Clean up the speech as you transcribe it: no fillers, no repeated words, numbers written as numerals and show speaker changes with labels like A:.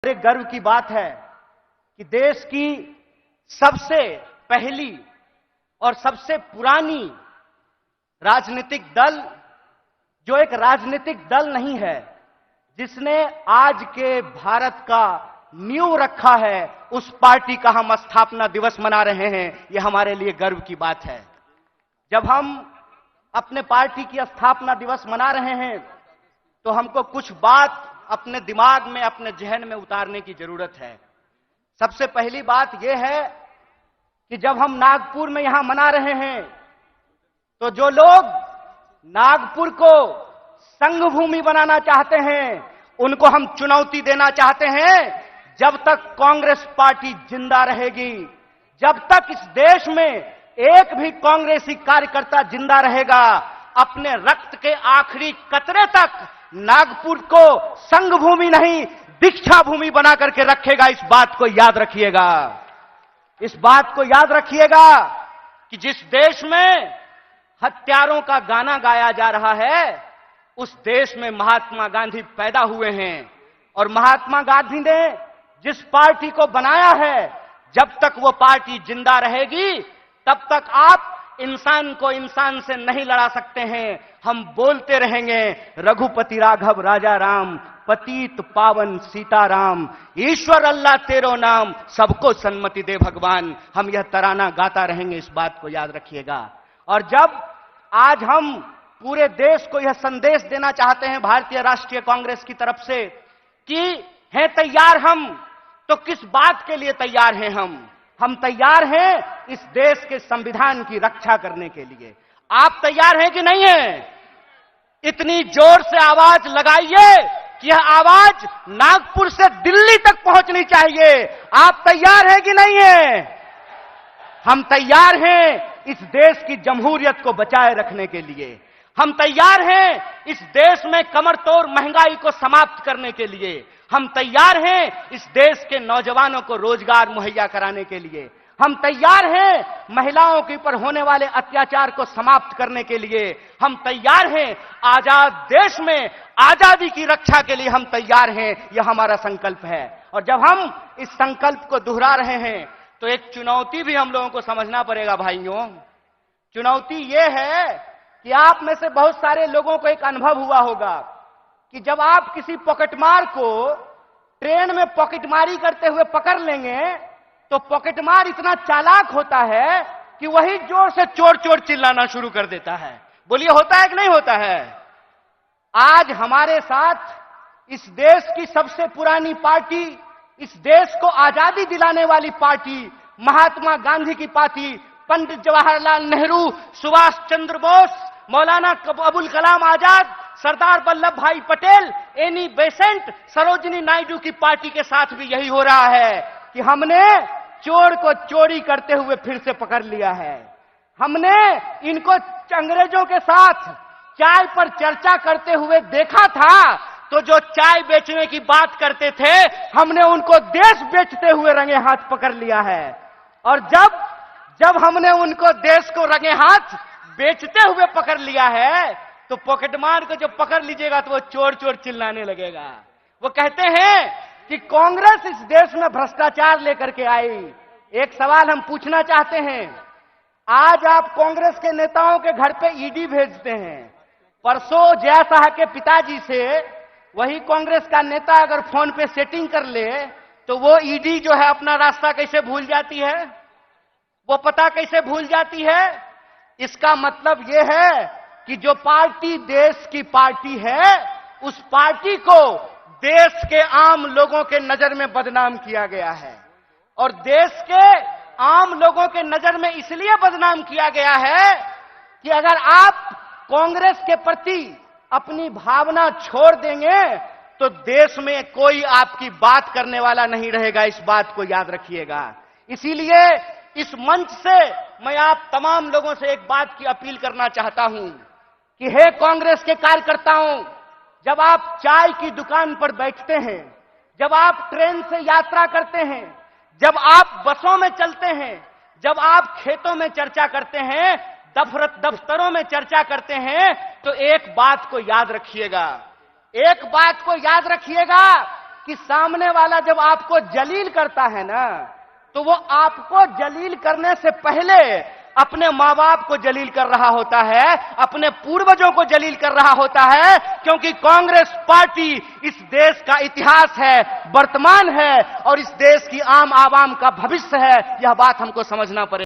A: एक गर्व की बात है कि देश की सबसे पहली और सबसे पुरानी राजनीतिक दल, जो एक राजनीतिक दल नहीं है, जिसने आज के भारत का नींव रखा है, उस पार्टी का हम स्थापना दिवस मना रहे हैं। यह हमारे लिए गर्व की बात है। जब हम अपने पार्टी की स्थापना दिवस मना रहे हैं तो हमको कुछ बात अपने दिमाग में, अपने जहन में उतारने की जरूरत है। सबसे पहली बात यह है कि जब हम नागपुर में यहां मना रहे हैं तो जो लोग नागपुर को संघ भूमि बनाना चाहते हैं, उनको हम चुनौती देना चाहते हैं। जब तक कांग्रेस पार्टी जिंदा रहेगी, जब तक इस देश में एक भी कांग्रेसी कार्यकर्ता जिंदा रहेगा, अपने रक्त के आखिरी कतरे तक नागपुर को संघ भूमि नहीं, दीक्षा भूमि बना करके रखेगा। इस बात को याद रखिएगा। इस बात को याद रखिएगा कि जिस देश में हत्यारों का गाना गाया जा रहा है, उस देश में महात्मा गांधी पैदा हुए हैं। और महात्मा गांधी ने जिस पार्टी को बनाया है, जब तक वो पार्टी जिंदा रहेगी, तब तक आप इंसान को इंसान से नहीं लड़ा सकते हैं। हम बोलते रहेंगे, रघुपति राघव राजा राम, पतित पावन सीताराम, ईश्वर अल्लाह तेरो नाम, सबको सन्मति दे भगवान। हम यह तराना गाता रहेंगे। इस बात को याद रखिएगा। और जब आज हम पूरे देश को यह संदेश देना चाहते हैं भारतीय राष्ट्रीय कांग्रेस की तरफ से कि हैं तैयार हम, तो किस बात के लिए तैयार हैं हम तैयार हैं इस देश के संविधान की रक्षा करने के लिए। आप तैयार हैं कि नहीं हैं? इतनी जोर से आवाज लगाइए कि यह आवाज नागपुर से दिल्ली तक पहुंचनी चाहिए। आप तैयार हैं कि नहीं हैं? हम तैयार हैं इस देश की जमहूरियत को बचाए रखने के लिए। हम तैयार हैं इस देश में कमर तोड़ महंगाई को समाप्त करने के लिए। हम तैयार हैं इस देश के नौजवानों को रोजगार मुहैया कराने के लिए। हम तैयार हैं महिलाओं के ऊपर होने वाले अत्याचार को समाप्त करने के लिए। हम तैयार हैं आजाद देश में आजादी की रक्षा के लिए। हम तैयार हैं, यह हमारा संकल्प है। और जब हम इस संकल्प को दोहरा रहे हैं तो एक चुनौती भी हम लोगों को समझना पड़ेगा भाइयों। चुनौती यह है कि आप में से बहुत सारे लोगों को एक अनुभव हुआ होगा कि जब आप किसी पॉकेटमार को ट्रेन में पॉकेटमारी करते हुए पकड़ लेंगे तो पॉकेटमार इतना चालाक होता है कि वही जोर से चोर चोर चिल्लाना शुरू कर देता है। बोलिए, होता है कि नहीं होता है? आज हमारे साथ इस देश की सबसे पुरानी पार्टी, इस देश को आजादी दिलाने वाली पार्टी, महात्मा गांधी की पार्टी, पंडित जवाहरलाल नेहरू, सुभाष चंद्र बोस, मौलाना अबुल कलाम आजाद, सरदार वल्लभ भाई पटेल, एनी बेसेंट, सरोजिनी नायडू की पार्टी के साथ भी यही हो रहा है कि हमने चोर को चोरी करते हुए फिर से पकड़ लिया है। हमने इनको अंग्रेजों के साथ चाय पर चर्चा करते हुए देखा था, तो जो चाय बेचने की बात करते थे, हमने उनको देश बेचते हुए रंगे हाथ पकड़ लिया है। और जब हमने उनको देश को रंगे हाथ बेचते हुए पकड़ लिया है, तो पॉकेटमार को जब पकड़ लीजिएगा तो वो चोर चोर चिल्लाने लगेगा। वो कहते हैं कि कांग्रेस इस देश में भ्रष्टाचार लेकर के आई। एक सवाल हम पूछना चाहते हैं, आज आप कांग्रेस के नेताओं के घर पे ईडी भेजते हैं। परसों जया शाह के पिताजी से वही कांग्रेस का नेता अगर फोन पे सेटिंग कर ले तो वो ईडी जो है अपना रास्ता कैसे भूल जाती है, वो पता कैसे भूल जाती है। इसका मतलब यह है कि जो पार्टी देश की पार्टी है, उस पार्टी को देश के आम लोगों के नजर में बदनाम किया गया है। और देश के आम लोगों के नजर में इसलिए बदनाम किया गया है कि अगर आप कांग्रेस के प्रति अपनी भावना छोड़ देंगे तो देश में कोई आपकी बात करने वाला नहीं रहेगा। इस बात को याद रखिएगा। इसीलिए इस मंच से मैं आप तमाम लोगों से एक बात की अपील करना चाहता हूं कि हे कांग्रेस के कार्यकर्ताओं, जब आप चाय की दुकान पर बैठते हैं, जब आप ट्रेन से यात्रा करते हैं, जब आप बसों में चलते हैं, जब आप खेतों में चर्चा करते हैं, दफ्तरों में चर्चा करते हैं, तो एक बात को याद रखिएगा, एक बात को याद रखिएगा कि सामने वाला जब आपको जलील करता है ना, तो वो आपको जलील करने से पहले अपने मां बाप को जलील कर रहा होता है, अपने पूर्वजों को जलील कर रहा होता है, क्योंकि कांग्रेस पार्टी इस देश का इतिहास है, वर्तमान है और इस देश की आम आवाम का भविष्य है। यह बात हमको समझना पड़ेगा।